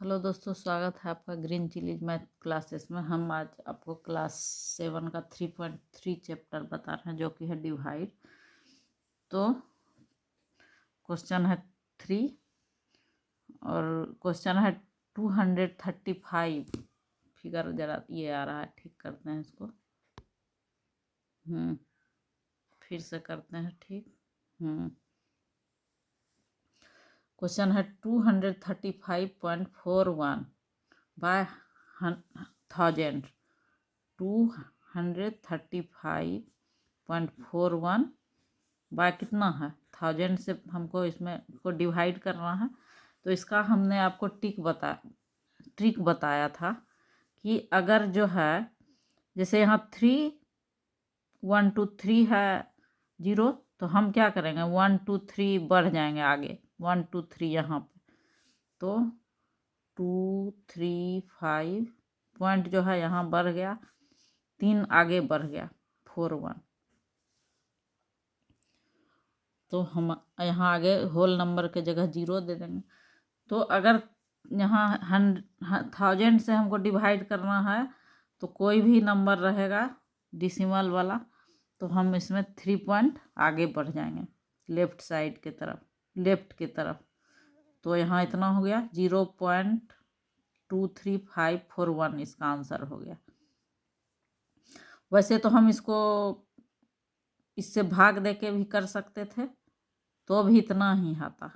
Hello दोस्तों, स्वागत है आपका ग्रीन चिलीज मैथ क्लासेस में। हम आज आपको क्लास 7 का 3.3 चैप्टर बता रहे हैं जो कि है डिवाइड। तो क्वेश्चन है 3 और क्वेश्चन है 235। फिगर जरा ये आ रहा है, ठीक करते हैं इसको। फिर से करते हैं ठीक। क्वेश्चन है 235.41 बाय 1000। 235.41 बाय कितना है 1000 से हमको इसमें को डिवाइड करना है। तो इसका हमने आपको ट्रिक बताया था कि अगर जो है जैसे यहाँ 3 1 2 3 है 0, तो हम क्या करेंगे 1 2 3 बढ़ जाएंगे आगे 1 2 3 यहाँ पे। तो 2 3 5 पॉइंट जो है यहाँ बढ़ गया, 3 आगे बढ़ गया 4 1। तो हम यहाँ आगे होल नंबर के जगह 0 दे देंगे। तो अगर यहाँ 1000 से हमको डिवाइड करना है तो कोई भी नंबर रहेगा डिसिमल वाला, तो हम इसमें 3 पॉइंट आगे बढ़ जाएंगे लेफ्ट साइड के तरफ, लेफ्ट की तरफ। तो यहाँ इतना हो गया 0.23541 इसका आंसर हो गया। वैसे तो हम इसको इससे भाग दे के भी कर सकते थे तो भी इतना ही आता।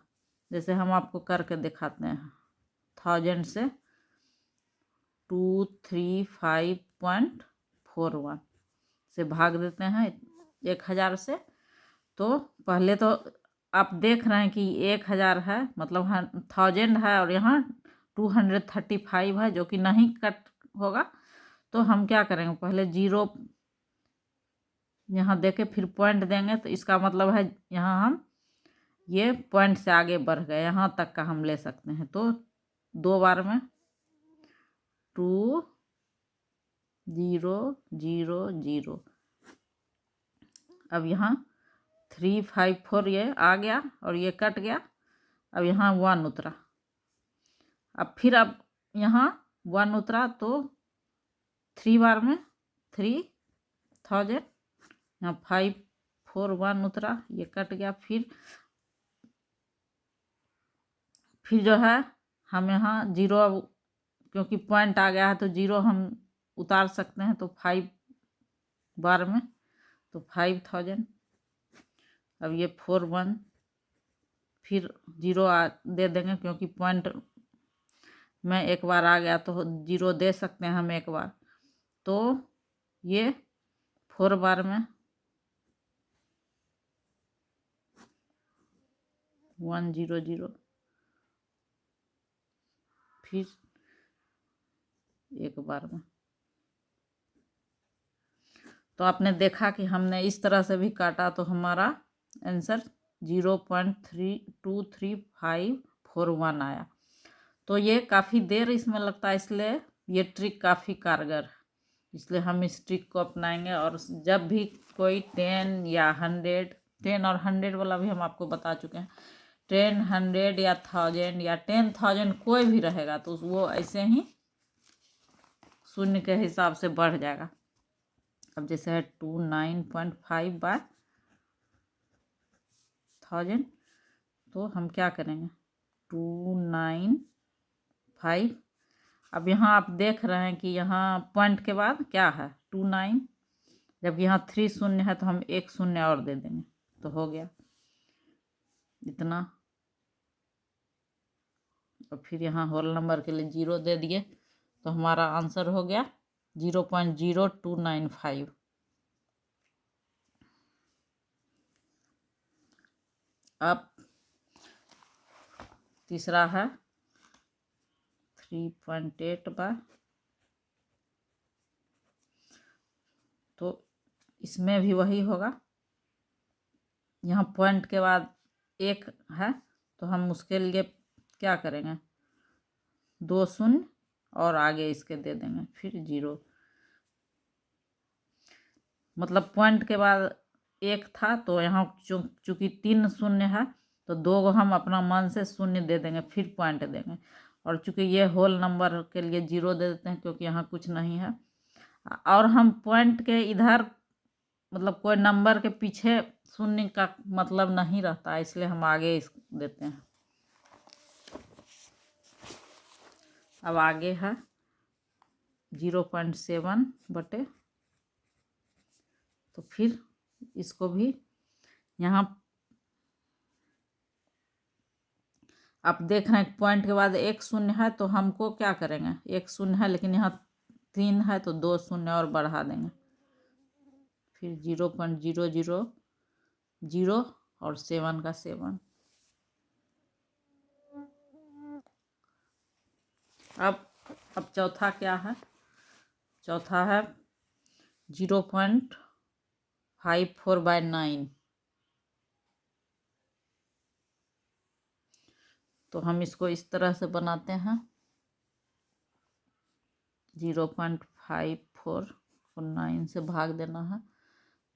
जैसे हम आपको करके दिखाते हैं 1000 से 235.41 से भाग देते हैं 1000 से। तो पहले तो आप देख रहे हैं कि 1000 है, मतलब 1000 है और यहाँ 235 है जो कि नहीं कट होगा। तो हम क्या करेंगे, पहले 0 यहाँ देके फिर पॉइंट देंगे, तो इसका मतलब है यहाँ हम ये पॉइंट से आगे बढ़ गए, यहाँ तक का हम ले सकते हैं। तो 2 बार में 2 0 0 0। अब यहाँ 3 5 4 ये आ गया और ये कट गया। अब यहाँ 1 उतरा। अब फिर अब यहाँ 1 उतरा तो 3 बार में 3000, यहाँ 5 4 1 उतरा, ये कट गया। फिर जो है हम यहाँ 0, अब क्योंकि पॉइंट आ गया है तो 0 हम उतार सकते हैं। तो 5 बार में तो 5000। अब ये 4 1 फिर 0 दे देंगे, क्योंकि पॉइंट में एक बार आ गया तो 0 दे सकते हैं हम एक बार। तो ये 4 बार में 1 0 0, फिर एक बार में। तो आपने देखा कि हमने इस तरह से भी काटा तो हमारा आंसर 0.32351 आया। तो ये काफ़ी देर इसमें लगता है, इसलिए ये ट्रिक काफ़ी कारगर है, इसलिए हम इस ट्रिक को अपनाएंगे। और जब भी कोई 10 या 100, 10 और 100 वाला भी हम आपको बता चुके हैं, 10 100 या 1000 या 10,000 कोई भी रहेगा तो वो ऐसे ही शून्य के हिसाब से बढ़ जाएगा। अब जैसे है 29.5 बाय 1000, तो हम क्या करेंगे 295। अब यहाँ आप देख रहे हैं कि यहाँ पॉइंट के बाद क्या है 29, जब यहाँ 3 शून्य है तो हम 1 शून्य और दे देंगे तो हो गया इतना। और फिर यहाँ होल नंबर के लिए 0 दे दिए तो हमारा आंसर हो गया 0.0295। अब तीसरा है 3.8 बाय, तो इसमें भी वही होगा। यहाँ पॉइंट के बाद 1 है तो हम उसके लिए क्या करेंगे 2 शून्य और आगे इसके दे देंगे फिर 0। मतलब पॉइंट के बाद 1 था तो यहाँ चूंकि 3 शून्य है तो 2 को हम अपना मन से शून्य दे देंगे फिर पॉइंट देंगे। और चूँकि ये होल नंबर के लिए 0 दे देते हैं क्योंकि यहाँ कुछ नहीं है। और हम पॉइंट के इधर मतलब कोई नंबर के पीछे शून्य का मतलब नहीं रहता, इसलिए हम आगे इस देते हैं। अब आगे है 0.7 बटे, तो फिर इसको भी यहाँ आप देख रहे हैं पॉइंट के बाद एक शून्य है, तो हमको क्या करेंगे, एक शून्य है लेकिन यहाँ 3 है तो 2 शून्य और बढ़ा देंगे, फिर 0.000 और 7 का 7। अब चौथा क्या है, चौथा है 0.54/9। तो हम इसको इस तरह से बनाते हैं, 0.54 को 9 से भाग देना है।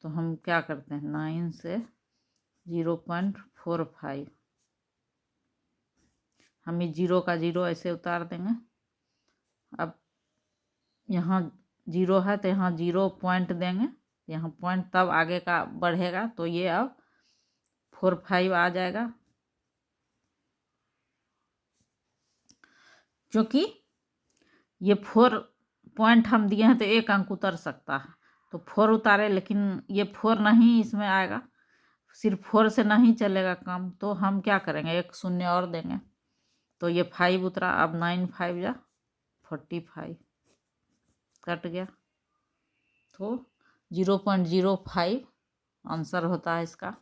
तो हम क्या करते हैं, 9 से 0.45, हम इस 0 का 0 ऐसे उतार देंगे। अब यहाँ 0 है तो यहाँ 0 पॉइंट देंगे, यहाँ पॉइंट तब आगे का बढ़ेगा, तो ये अब 45 आ जाएगा। क्योंकि ये 4 पॉइंट हम दिए हैं तो एक अंक उतर सकता है, तो 4 उतारे, लेकिन ये 4 नहीं इसमें आएगा, सिर्फ 4 से नहीं चलेगा काम, तो हम क्या करेंगे, एक शून्य और देंगे, तो ये 5 उतरा। अब 9 5 जा 45 कट गया, तो 0.05 आंसर होता है इसका।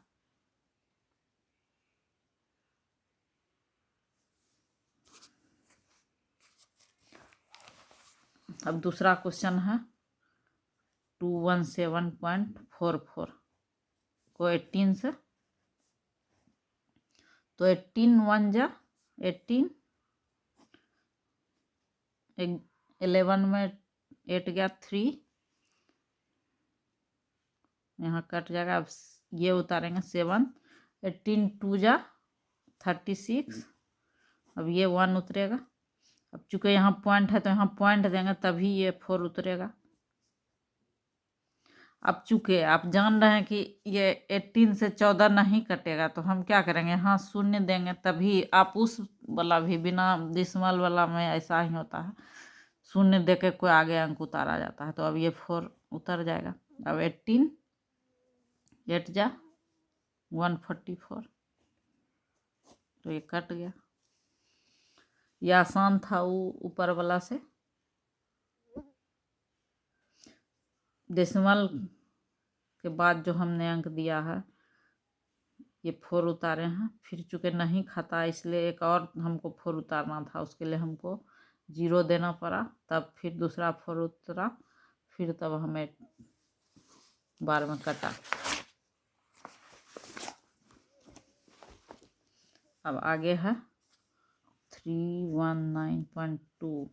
अब दूसरा क्वेश्चन है 217.44 को 18 से, तो 18 1 जा 18, 11 में 8 गया 3, यहाँ कट जाएगा। अब ये उतारेंगे 7, 18 2 जा 36, अब ये 1 उतरेगा। अब चूंकि यहाँ पॉइंट है तो यहाँ पॉइंट देंगे तभी ये 4 उतरेगा। अब चूंकि आप जान रहे हैं कि ये 18 से 14 नहीं कटेगा, तो हम क्या करेंगे, यहाँ शून्य देंगे तभी। आप उस वाला भी बिना डिसमल वाला में ऐसा ही होता है, शून्य दे के कोई आगे अंक उतारा जाता है, तो अब ये 4 उतर जाएगा। अब 18 8 जा 144, तो ये कट गया। ये आसान था वो ऊपर वाला से। डेसिमल के बाद जो हमने अंक दिया है ये 4 उतारे हैं, फिर चूंकि नहीं खाता इसलिए एक और हमको 4 उतारना था, उसके लिए हमको 0 देना पड़ा, तब फिर दूसरा 4 उतरा, फिर तब हमें बार में कटा। अब आगे है 319.2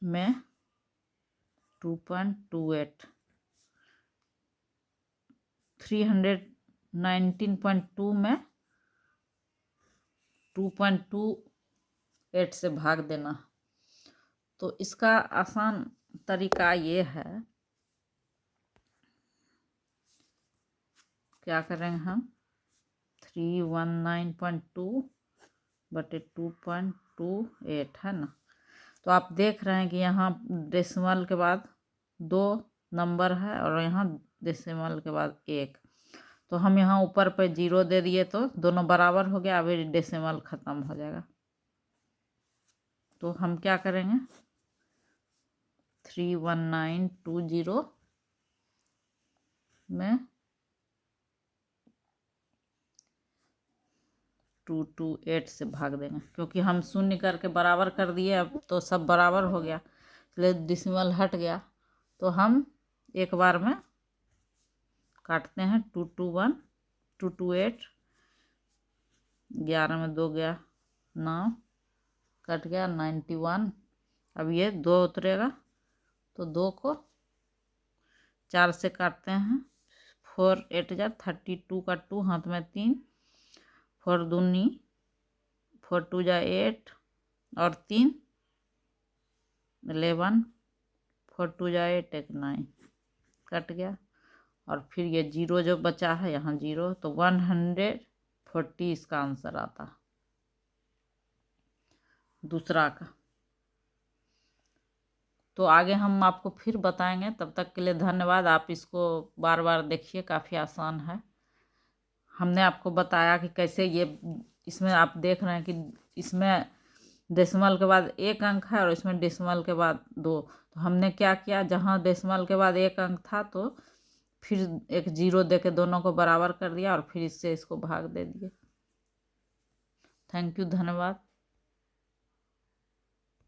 में 2.28, 319.2 में 2.28 से भाग देना। तो इसका आसान तरीका ये है, क्या करेंगे हम, 319.2 बटे 2.28 है ना। तो आप देख रहे हैं कि यहाँ डेसिमल के बाद 2 नंबर है और यहाँ डेसिमल के बाद 1, तो हम यहाँ ऊपर पे 0 दे दिए तो दोनों बराबर हो गया। अभी डेसिमल ख़त्म हो जाएगा, तो हम क्या करेंगे, 31920 में 228 से भाग देंगे, क्योंकि हम शून्य करके बराबर कर दिए, अब तो सब बराबर हो गया, इसलिए डिसिमल हट गया। तो हम एक बार में काटते हैं, 221 228, 11 में 2 गया 9, कट गया 91। अब ये 2 उतरेगा, तो 2 को 4 से काटते हैं, 4 8 जा 32 का 2 हाथ में 3, 4 दूनी 4 2 जा 8 और 3 11, 4 2 जा 8 1 9 कट गया। और फिर ये 0 जो बचा है यहाँ 0, तो 140 इसका आंसर आता दूसरा का। तो आगे हम आपको फिर बताएंगे, तब तक के लिए धन्यवाद। आप इसको बार बार देखिए, काफ़ी आसान है। हमने आपको बताया कि कैसे ये, इसमें आप देख रहे हैं कि इसमें डेसिमल के बाद 1 अंक है और इसमें डेसिमल के बाद 2। तो हमने क्या किया, जहाँ डेसिमल के बाद 1 अंक था तो फिर एक 0 दे के दोनों को बराबर कर दिया और फिर इससे इसको भाग दे दिए। थैंक यू, धन्यवाद।